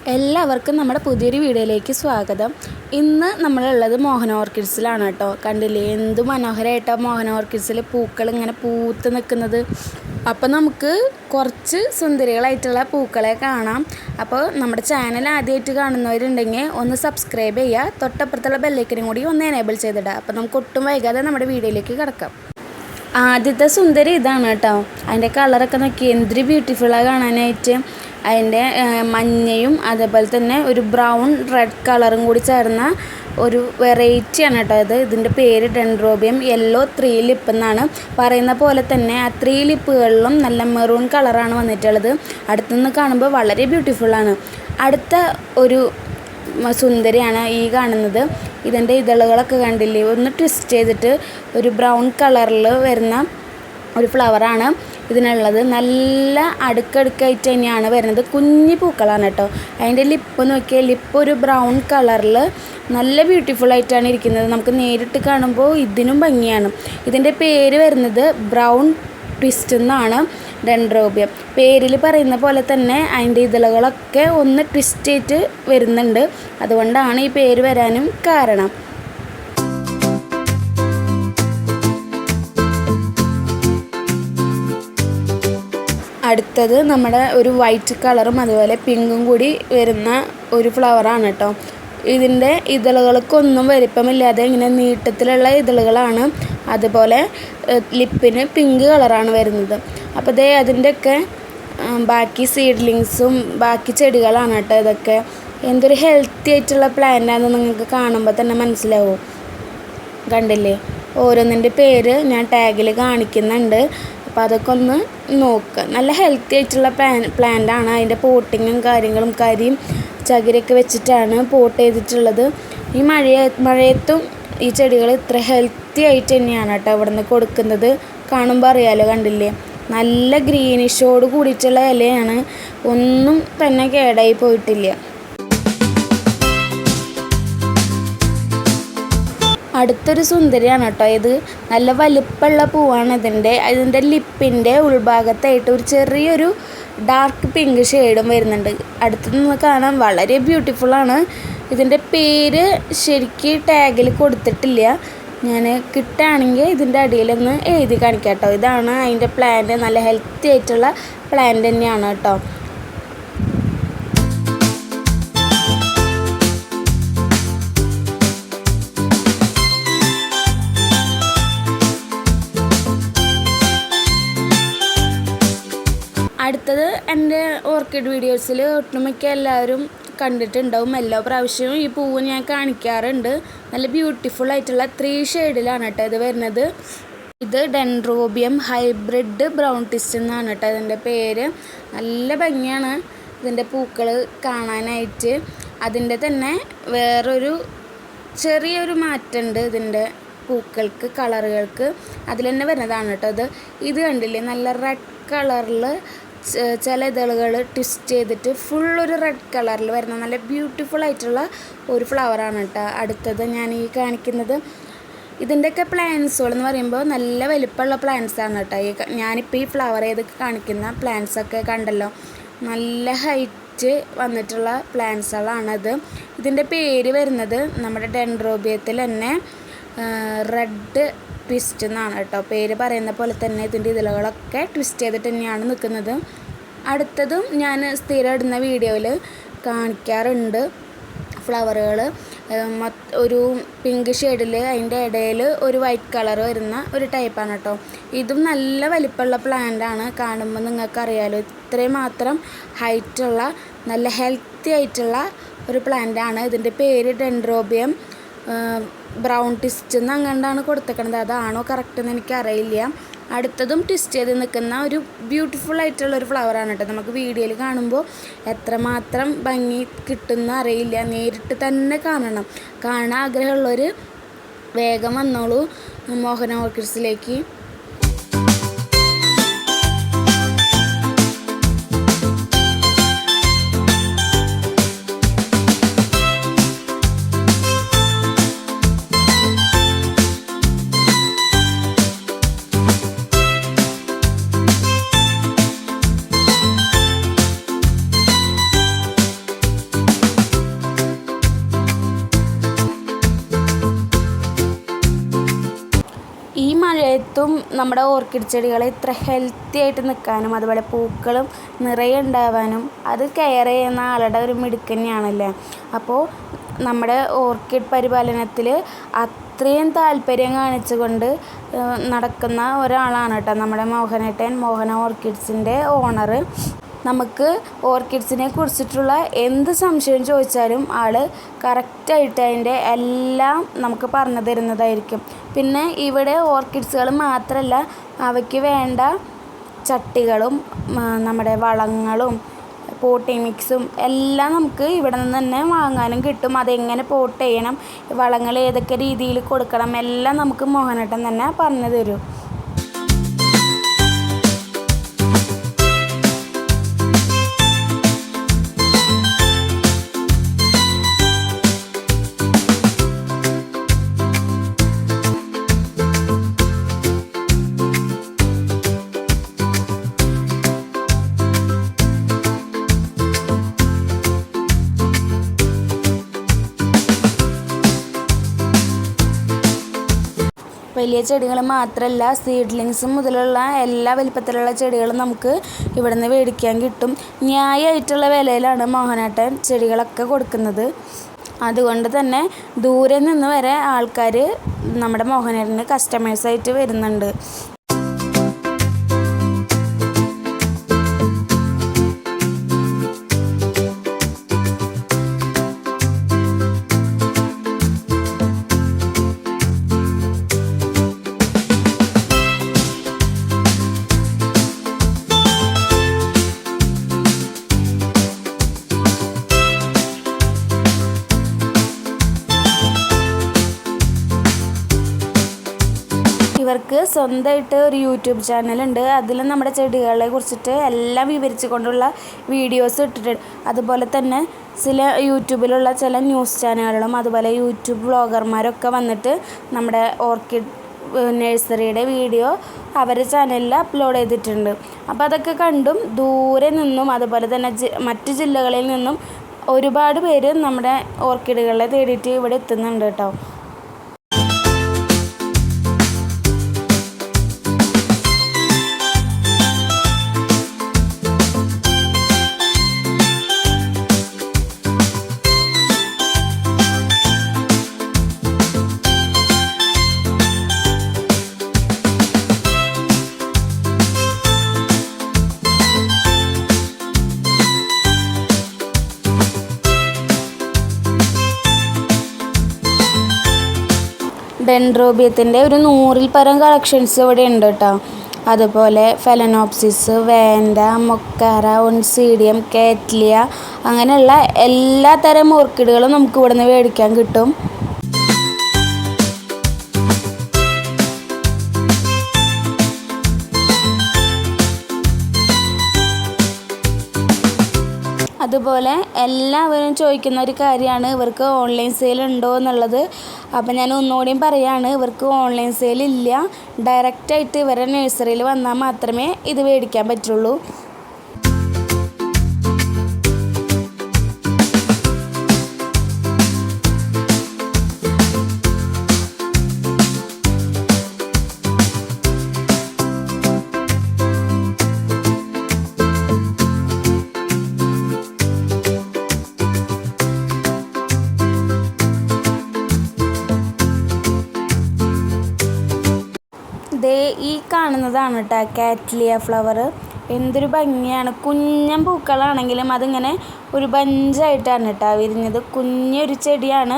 എല്ലാവർക്കും നമ്മുടെ പുതിയൊരു വീഡിയോയിലേക്ക് സ്വാഗതം. ഇന്ന് നമ്മളുള്ളത് മോഹന ഓർക്കിഡ്സിലാണ് കേട്ടോ. കണ്ടില്ലേ എന്ത് മനോഹരമായിട്ടാണ് മോഹന ഓർക്കിഡ്സിൽ പൂക്കൾ ഇങ്ങനെ പൂത്ത് നിൽക്കുന്നത്. അപ്പോൾ നമുക്ക് കുറച്ച് സുന്ദരികളായിട്ടുള്ള പൂക്കളെ കാണാം. അപ്പോൾ നമ്മുടെ ചാനൽ ആദ്യമായിട്ട് കാണുന്നവരുണ്ടെങ്കിൽ ഒന്ന് സബ്സ്ക്രൈബ് ചെയ്യുക, തൊട്ടപ്പുറത്തുള്ള ബെല്ലൈക്കനും കൂടി ഒന്ന് എനേബിൾ ചെയ്തിടുക. അപ്പോൾ നമുക്ക് ഒട്ടും വൈകാതെ നമ്മുടെ വീഡിയോയിലേക്ക് കിടക്കാം. ആദ്യത്തെ സുന്ദരി ഇതാണ് കേട്ടോ. അതിൻ്റെ കളറൊക്കെ നോക്കി എന്തൊരു ബ്യൂട്ടിഫുള്ളാണ് കാണാനായിട്ട്. അതിൻ്റെ മഞ്ഞയും അതേപോലെ തന്നെ ഒരു ബ്രൗൺ റെഡ് കളറും കൂടി ചേർന്ന ഒരു വെറൈറ്റിയാണ് കേട്ടോ ഇതിൻ്റെ പേര് ഡെൻഡ്രോബിയം യെല്ലോ 3 ലിപ്പ് എന്നാണ്. പറയുന്ന പോലെ തന്നെ ആ 3 ലിപ്പുകളിലും നല്ല മെറൂൺ കളറാണ് വന്നിട്ടുള്ളത്. അടുത്തുനിന്ന് കാണുമ്പോൾ വളരെ ബ്യൂട്ടിഫുള്ളാണ്. അടുത്ത ഒരു സുന്ദരിയാണ് ഈ കാണുന്നത്. ഇതിൻ്റെ ഇതളുകളൊക്കെ കണ്ടില്ലേ, ഒന്ന് ട്വിസ്റ്റ് ചെയ്തിട്ട് ഒരു ബ്രൗൺ കളറിൽ വരുന്ന ഒരു ഫ്ലവറാണ് ഇതിനുള്ളത്. നല്ല അടുക്കടുക്കായിട്ട് തന്നെയാണ് വരുന്നത്. കുഞ്ഞി പൂക്കളാണ് കേട്ടോ. അതിൻ്റെ ലിപ്പ് നോക്കിയാൽ ലിപ്പ് ഒരു ബ്രൗൺ കളറിൽ നല്ല ബ്യൂട്ടിഫുള്ളായിട്ടാണ് ഇരിക്കുന്നത്. നമുക്ക് നേരിട്ട് കാണുമ്പോൾ ഇതിനും ഭംഗിയാണ്. ഇതിൻ്റെ പേര് വരുന്നത് ബ്രൗൺ ട്വിസ്റ്റ് എന്നാണ്, ഡെൻഡ്രോബിയം. പേരിൽ പറയുന്ന പോലെ തന്നെ അതിൻ്റെ ഇതളുകളൊക്കെ ഒന്ന് ട്വിസ്റ്റ് ചെയ്തിട്ട് വരുന്നുണ്ട്. അതുകൊണ്ടാണ് ഈ പേര് വരാനും കാരണം. അടുത്തത് നമ്മുടെ ഒരു വൈറ്റ് കളറും അതുപോലെ പിങ്കും കൂടി വരുന്ന ഒരു ഫ്ലവറാണ് കേട്ടോ. ഇതിൻ്റെ ഇതളുകൾക്കൊന്നും വലിപ്പമില്ലാതെ ഇങ്ങനെ നീട്ടത്തിലുള്ള ഇതളുകളാണ്. അതുപോലെ ലിപ്പിന് പിങ്ക് കളറാണ് വരുന്നത്. അപ്പോൾ അതിൻ്റെയൊക്കെ ബാക്കി സീഡ്ലിങ്സും ബാക്കി ചെടികളാണ് കേട്ടോ ഇതൊക്കെ. എന്തൊരു ഹെൽത്തി ആയിട്ടുള്ള പ്ലാന്റാണെന്ന് നിങ്ങൾക്ക് കാണുമ്പോൾ തന്നെ മനസ്സിലാവും. കണ്ടില്ലേ, ഓരോന്നിൻ്റെ പേര് ഞാൻ ടാഗിൽ കാണിക്കുന്നുണ്ട്. അപ്പോൾ അതൊക്കെ ഒന്ന് നോക്കുക. നല്ല ഹെൽത്തി ആയിട്ടുള്ള പ്ലാന്റാണ്. അതിൻ്റെ പോട്ടിങ്ങും കാര്യങ്ങളും കരിയും ചകിരിയൊക്കെ വെച്ചിട്ടാണ് പോട്ട് ചെയ്തിട്ടുള്ളത്. ഈ മഴയത്തും ഈ ചെടികൾ ഇത്ര ഹെൽത്തി ആയിട്ട് തന്നെയാണ് കേട്ടോ ഇവിടെ നിന്ന് കൊടുക്കുന്നത്. കാണുമ്പോൾ അറിയാലോ, കണ്ടില്ലേ നല്ല ഗ്രീനിഷോട് കൂടിയിട്ടുള്ള ഇലയാണ്. ഒന്നും തന്നെ കേടായി പോയിട്ടില്ല. അടുത്തൊരു സുന്ദരിയാണ് കേട്ടോ. ഇത് നല്ല വലിപ്പമുള്ള പൂവാണ്. ഇതിൻ്റെ ലിപ്പിൻ്റെ ഉൾഭാഗത്തായിട്ട് ഒരു ചെറിയൊരു ഡാർക്ക് പിങ്ക് ഷെയ്ഡും വരുന്നുണ്ട്. അടുത്ത് നിന്ന് കാണാൻ വളരെ ബ്യൂട്ടിഫുള്ളാണ്. ഇതിൻ്റെ പേര് ശരിക്ക് ടാഗിൽ കൊടുത്തിട്ടില്ല. ഞാൻ കിട്ടുകയാണെങ്കിൽ ഇതിൻ്റെ അടിയിലൊന്ന് എഴുതി കാണിക്കാം കേട്ടോ. ഇതാണ് അതിൻ്റെ പ്ലാന്റ്. നല്ല ഹെൽത്തി ആയിട്ടുള്ള പ്ലാന്റ് തന്നെയാണ് കേട്ടോ. അടുത്തത് എൻ്റെ ഓർക്കിഡ് വീഡിയോസിൽ ഒട്ടുമിക്ക എല്ലാവരും കണ്ടിട്ടുണ്ടാവും. എല്ലാ പ്രാവശ്യവും ഈ പൂവ് ഞാൻ കാണിക്കാറുണ്ട്. നല്ല ബ്യൂട്ടിഫുൾ ആയിട്ടുള്ള 3 ഷെയ്ഡിലാണ് കേട്ടോ ഇത് വരുന്നത്. ഇത് ഡെൻഡ്രോബിയം ഹൈബ്രിഡ് ബ്രൗൺ ട്വിസ്റ്റ് എന്നാണ് കേട്ടോ ഇതിൻ്റെ പേര്. നല്ല ഭംഗിയാണ് ഇതിൻ്റെ പൂക്കൾ കാണാനായിട്ട്. അതിൻ്റെ തന്നെ വേറൊരു ചെറിയൊരു മാറ്റമുണ്ട് ഇതിൻ്റെ പൂക്കൾക്ക്, കളറുകൾക്ക്. അതിൽ തന്നെ വരുന്നതാണ് കേട്ടോ ഇത് കണ്ടില്ലേ, നല്ല റെഡ് കളറിൽ ചില ഇതളുകൾ ട്വിസ്റ്റ് ചെയ്തിട്ട് ഫുള്ളൊരു റെഡ് കളറിൽ വരുന്ന നല്ല ബ്യൂട്ടിഫുൾ ആയിട്ടുള്ള ഒരു ഫ്ലവറാണ് കേട്ടോ. അടുത്തത് ഞാൻ ഈ കാണിക്കുന്നത്. ഇതിൻ്റെയൊക്കെ പ്ലാന്റ്സുകൾ എന്ന് പറയുമ്പോൾ നല്ല വലിപ്പമുള്ള പ്ലാന്റ്സാണ് കേട്ടോ. ഞാനിപ്പോൾ ഈ ഫ്ലവർ ചെയ്ത് കാണിക്കുന്ന പ്ലാന്റ്സൊക്കെ കണ്ടല്ലോ, നല്ല ഹൈറ്റ് വന്നിട്ടുള്ള പ്ലാന്റ്സുകളാണത്. ഇതിൻ്റെ പേര് വരുന്നത് നമ്മുടെ ഡെൻഡ്രോബിയത്തിൽ തന്നെ റെഡ് ട്വിസ്റ്റ് എന്നാണ് കേട്ടോ. പേര് പറയുന്ന പോലെ തന്നെ ഇതിൻ്റെ ഇതളുകളൊക്കെ ട്വിസ്റ്റ് ചെയ്തിട്ട് തന്നെയാണ് നിൽക്കുന്നത്. അടുത്തതും ഞാൻ സ്ഥിരം ഇടുന്ന വീഡിയോയിൽ കാണിക്കാറുണ്ട് ഫ്ലവറുകൾ. ഒരു പിങ്ക് ഷെയ്ഡിൽ അതിൻ്റെ ഇടയിൽ ഒരു വൈറ്റ് കളർ വരുന്ന ഒരു ടൈപ്പാണ് കേട്ടോ. ഇതും നല്ല വലിപ്പമുള്ള പ്ലാന്റാണ്. കാണുമ്പോൾ നിങ്ങൾക്കറിയാലോ, ഇത്രയും മാത്രം ഹൈറ്റുള്ള നല്ല ഹെൽത്തി ആയിട്ടുള്ള ഒരു പ്ലാന്റാണ്. ഇതിൻ്റെ പേര് ഡെൻഡ്രോബിയം ബ്രൗൺ ട്വിസ്റ്റ് എന്ന് അങ്ങാണ്ടാണ് കൊടുത്തേക്കണത്. അതാണോ കറക്റ്റ് എന്ന് എനിക്കറിയില്ല. അടുത്തതും ട്വിസ്റ്റ് ചെയ്ത് നിൽക്കുന്ന ഒരു ബ്യൂട്ടിഫുൾ ആയിട്ടുള്ളൊരു ഫ്ലവറാണ് കേട്ടോ. നമുക്ക് വീഡിയോയിൽ കാണുമ്പോൾ എത്രമാത്രം ഭംഗി കിട്ടുമെന്ന് അറിയില്ല. നേരിട്ട് തന്നെ കാണണം. കാണാൻ ആഗ്രഹമുള്ളവർ വേഗം വന്നോളൂ മോഹന ഓർക്കിഡ്സിലേക്ക്. മഴയത്തും നമ്മുടെ ഓർക്കിഡ് ചെടികൾ ഇത്ര ഹെൽത്തി ആയിട്ട് നിൽക്കാനും അതുപോലെ പൂക്കളും നിറയെ ഉണ്ടാവാനും അത് കെയർ ചെയ്യുന്ന ആളുടെ ഒരു മിടുക്ക് തന്നെയാണല്ലേ. അപ്പോൾ നമ്മുടെ ഓർക്കിഡ് പരിപാലനത്തിൽ അത്രയും താല്പര്യം കാണിച്ചുകൊണ്ട് നടക്കുന്ന ഒരാളാണ് കേട്ടോ നമ്മുടെ മോഹനേട്ടൻ. മോഹന ഓർക്കിഡ്സിൻ്റെ ഓണർ. നമുക്ക് ഓർക്കിഡ്സിനെ കുറിച്ചിട്ടുള്ള എന്ത് സംശയം ചോദിച്ചാലും ആൾ കറക്റ്റായിട്ട് അതിൻ്റെ എല്ലാം നമുക്ക് പറഞ്ഞു തരുന്നതായിരിക്കും. പിന്നെ ഇവിടെ ഓർക്കിഡ്സുകൾ മാത്രമല്ല, അവയ്ക്ക് വേണ്ട ചട്ടികളും നമ്മുടെ വളങ്ങളും പോട്ടിംഗ് മിക്സും എല്ലാം നമുക്ക് ഇവിടെ നിന്ന് തന്നെ വാങ്ങാനും കിട്ടും. അതെങ്ങനെ പോട്ട് ചെയ്യണം, വളങ്ങൾ ഏതൊക്കെ രീതിയിൽ കൊടുക്കണം എല്ലാം നമുക്ക് മോഹനേട്ടൻ തന്നെ പറഞ്ഞു തരും. വലിയ ചെടികൾ മാത്രമല്ല, സീഡ്ലിങ്സ് മുതലുള്ള എല്ലാ വലിപ്പത്തിലുള്ള ചെടികളും നമുക്ക് ഇവിടെ നിന്ന് മേടിക്കാൻ കിട്ടും. ന്യായമായിട്ടുള്ള വിലയിലാണ് മോഹനേട്ടൻ ചെടികളൊക്കെ കൊടുക്കുന്നത്. അതുകൊണ്ട് തന്നെ ദൂരെ നിന്ന് വരെ ആൾക്കാർ നമ്മുടെ മോഹനേട്ടന് കസ്റ്റമേഴ്സായിട്ട് വരുന്നുണ്ട്. ഇവർക്ക് സ്വന്തമായിട്ട് ഒരു യൂട്യൂബ് ചാനലുണ്ട്. അതിൽ നമ്മുടെ ചെടികളെ കുറിച്ചിട്ട് എല്ലാം വിവരിച്ചു കൊണ്ടുള്ള വീഡിയോസ് ഇട്ടിട്ടുണ്ട്. അതുപോലെ തന്നെ യൂട്യൂബിലുള്ള ചില ന്യൂസ് ചാനലുകളും അതുപോലെ യൂട്യൂബ് വ്ളോഗർമാരൊക്കെ വന്നിട്ട് നമ്മുടെ ഓർക്കിഡ് നഴ്സറിയുടെ വീഡിയോ അവരുടെ ചാനലിൽ അപ്ലോഡ് ചെയ്തിട്ടുണ്ട്. അപ്പോൾ അതൊക്കെ കണ്ടും ദൂരെ നിന്നും അതുപോലെ തന്നെ മറ്റ് ജില്ലകളിൽ നിന്നും ഒരുപാട് പേര് നമ്മുടെ ഓർക്കിഡുകളെ തേടിയിട്ട് ഇവിടെ എത്തുന്നുണ്ട് കേട്ടോ. ഡെൻഡ്രോബിയത്തിൻ്റെ ഒരു 100-ൽ പരം കളക്ഷൻസ് ഇവിടെ ഉണ്ട് കേട്ടോ. അതുപോലെ ഫെലനോപ്സിസ്, വേൻഡ, മൊക്കാര, ഒൺസീഡിയം, കാറ്റ്ലിയ അങ്ങനെയുള്ള എല്ലാ തരം ഓർക്കിഡുകളും നമുക്ക് ഇവിടെ നിന്ന് മേടിക്കാൻ കിട്ടും. അതുപോലെ എല്ലാവരും ചോദിക്കുന്ന ഒരു കാര്യമാണ് ഇവർക്ക് ഓൺലൈൻ സെയിൽ ഉണ്ടോ എന്നുള്ളത്. അപ്പം ഞാൻ ഒന്നുകൂടിയും പറയുകയാണ്, ഇവർക്ക് ഓൺലൈൻ സെയിൽ ഇല്ല. ഡയറക്റ്റായിട്ട് ഇവരുടെ നഴ്സറിയിൽ വന്നാൽ മാത്രമേ ഇത് മേടിക്കാൻ പറ്റുള്ളൂ. ഈ കാണുന്നതാണ് കേട്ടോ കാറ്റ്ലിയ ഫ്ലവർ. എന്തൊരു ഭംഗിയാണ്. കുഞ്ഞൻ പൂക്കളാണെങ്കിലും അതിങ്ങനെ ഒരു ബഞ്ചായിട്ടാണ് കേട്ടോ വിരിഞ്ഞത്. കുഞ്ഞൊരു ചെടിയാണ്,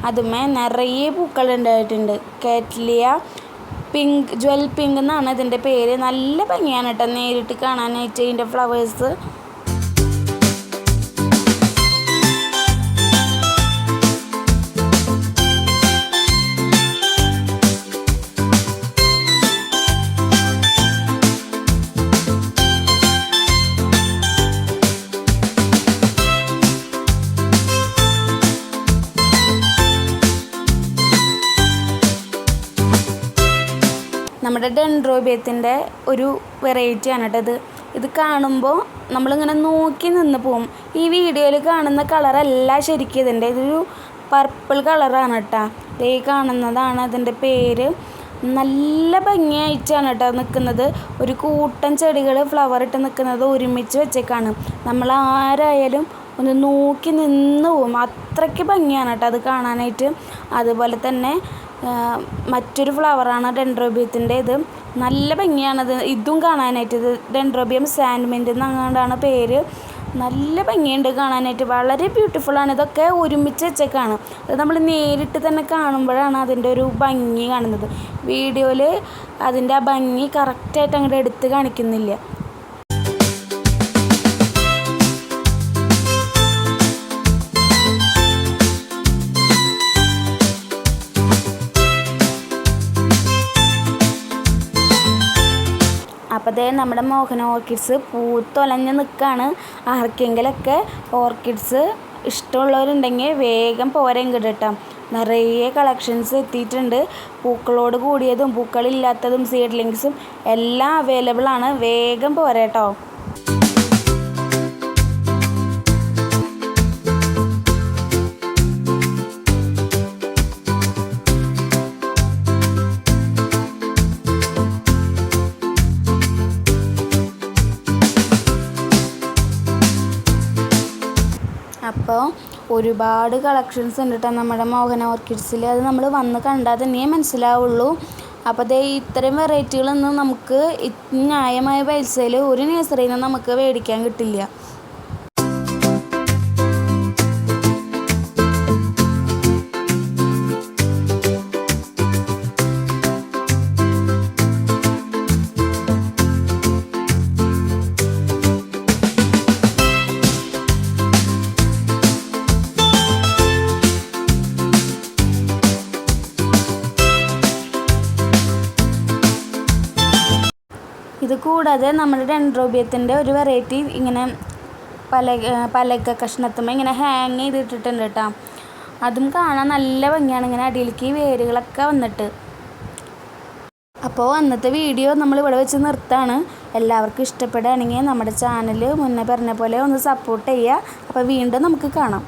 അതുമേ നിറയെ പൂക്കൾ ഉണ്ടായിട്ടുണ്ട്. കാറ്റ്ലിയ പിങ്ക്, ജ്വൽ പിങ്ക് എന്നാണ് ഇതിൻ്റെ പേര്. നല്ല ഭംഗിയാണ് കേട്ടോ നേരിട്ട് കാണാനായിട്ട് ഇതിൻ്റെ ഫ്ലവേഴ്സ്. നമ്മുടെ ഡെൻഡ്രോബിയത്തിൻ്റെ ഒരു വെറൈറ്റിയാണ് കേട്ടോ ഇത് കാണുമ്പോൾ നമ്മളിങ്ങനെ നോക്കി നിന്ന് പോകും. ഈ വീഡിയോയിൽ കാണുന്ന കളറല്ല ശരിക്കും ഇതിൻ്റെ, ഇതൊരു പർപ്പിൾ കളറാണ് കേട്ടോ. ഈ കാണുന്നതാണ് അതിൻ്റെ പേര്. നല്ല ഭംഗിയായിട്ടാണ് കേട്ടോ നിൽക്കുന്നത്. ഒരു കൂട്ടം ചെടികൾ ഫ്ലവർ ഇട്ട് നിൽക്കുന്നത് ഒരുമിച്ച് വെച്ചേക്കാണ്. നമ്മൾ ആരായാലും ഒന്ന് നോക്കി നിന്ന് പോവും, അത്രയ്ക്ക് ഭംഗിയാണ് കേട്ടോ അത് കാണാനായിട്ട്. അതുപോലെ തന്നെ മറ്റൊരു ഫ്ലവറാണ് ഡെൻഡ്രോബിയത്തിൻ്റെ. ഇത് നല്ല ഭംഗിയാണത്, ഇതും കാണാനായിട്ട്. ഇത് ഡെൻഡ്രോബിയം സാൻഡ്മിൻ്റ് എന്നങ്ങാണ്ടാണ് പേര്. നല്ല ഭംഗിയുണ്ട് കാണാനായിട്ട്, വളരെ ബ്യൂട്ടിഫുള്ളാണ്. ഇതൊക്കെ ഒരുമിച്ച് വെച്ചേക്കാണ്. അത് നമ്മൾ നേരിട്ട് തന്നെ കാണുമ്പോഴാണ് അതിൻ്റെ ഒരു ഭംഗി കാണുന്നത്. വീഡിയോയിൽ അതിൻ്റെ ആ ഭംഗി കറക്റ്റായിട്ട് അങ്ങോട്ട് എടുത്ത് കാണിക്കുന്നില്ല. അപ്പോൾ അതേ നമ്മുടെ മോഹന ഓർക്കിഡ്സ് പൂത്തൊലഞ്ഞ് നിൽക്കുകയാണ്. ആർക്കെങ്കിലൊക്കെ ഓർക്കിഡ്സ് ഇഷ്ടമുള്ളവരുണ്ടെങ്കിൽ വേഗം പോരെ ഇങ്ങോട്ട് കേട്ടോ. നിറയെ കളക്ഷൻസ് എത്തിയിട്ടുണ്ട്. പൂക്കളോട് കൂടിയതും പൂക്കളില്ലാത്തതും സീഡ്ലിങ്സും എല്ലാം അവൈലബിൾ ആണ്. വേഗം പോരെ കേട്ടോ. അപ്പോൾ ഒരുപാട് കളക്ഷൻസ് ഉണ്ട് കേട്ടോ നമ്മുടെ മോഹന ഓർക്കിഡ്സിൽ. അത് നമ്മൾ വന്ന് കണ്ടാൽ തന്നെ മനസ്സിലാവുള്ളൂ. അപ്പോൾ അതേ ഇത്തരം വെറൈറ്റികളൊന്നും നമുക്ക് ന്യായമായ പൈസയിൽ ഒരു നഴ്സറിയിൽ നിന്ന് നമുക്ക് മേടിക്കാൻ കിട്ടില്ല. ഇത് കൂടാതെ നമ്മുടെ ഡെൻഡ്രോബിയത്തിൻ്റെ ഒരു വെറൈറ്റി ഇങ്ങനെ പലക കഷ്ണത്തുമ്പോൾ ഇങ്ങനെ ഹാങ് ചെയ്തിട്ടിട്ടുണ്ട് കേട്ടോ. അതും കാണാൻ നല്ല ഭംഗിയാണ്, ഇങ്ങനെ അടിയിലേക്ക് വേരുകളൊക്കെ വന്നിട്ട്. അപ്പോൾ അന്നത്തെ വീഡിയോ നമ്മൾ ഇവിടെ വെച്ച് നിർത്താണ്. എല്ലാവർക്കും ഇഷ്ടപ്പെടുകയാണെങ്കിൽ നമ്മുടെ ചാനൽ മുന്നേ പറഞ്ഞ പോലെ ഒന്ന് സപ്പോർട്ട് ചെയ്യുക. അപ്പോൾ വീണ്ടും നമുക്ക് കാണാം.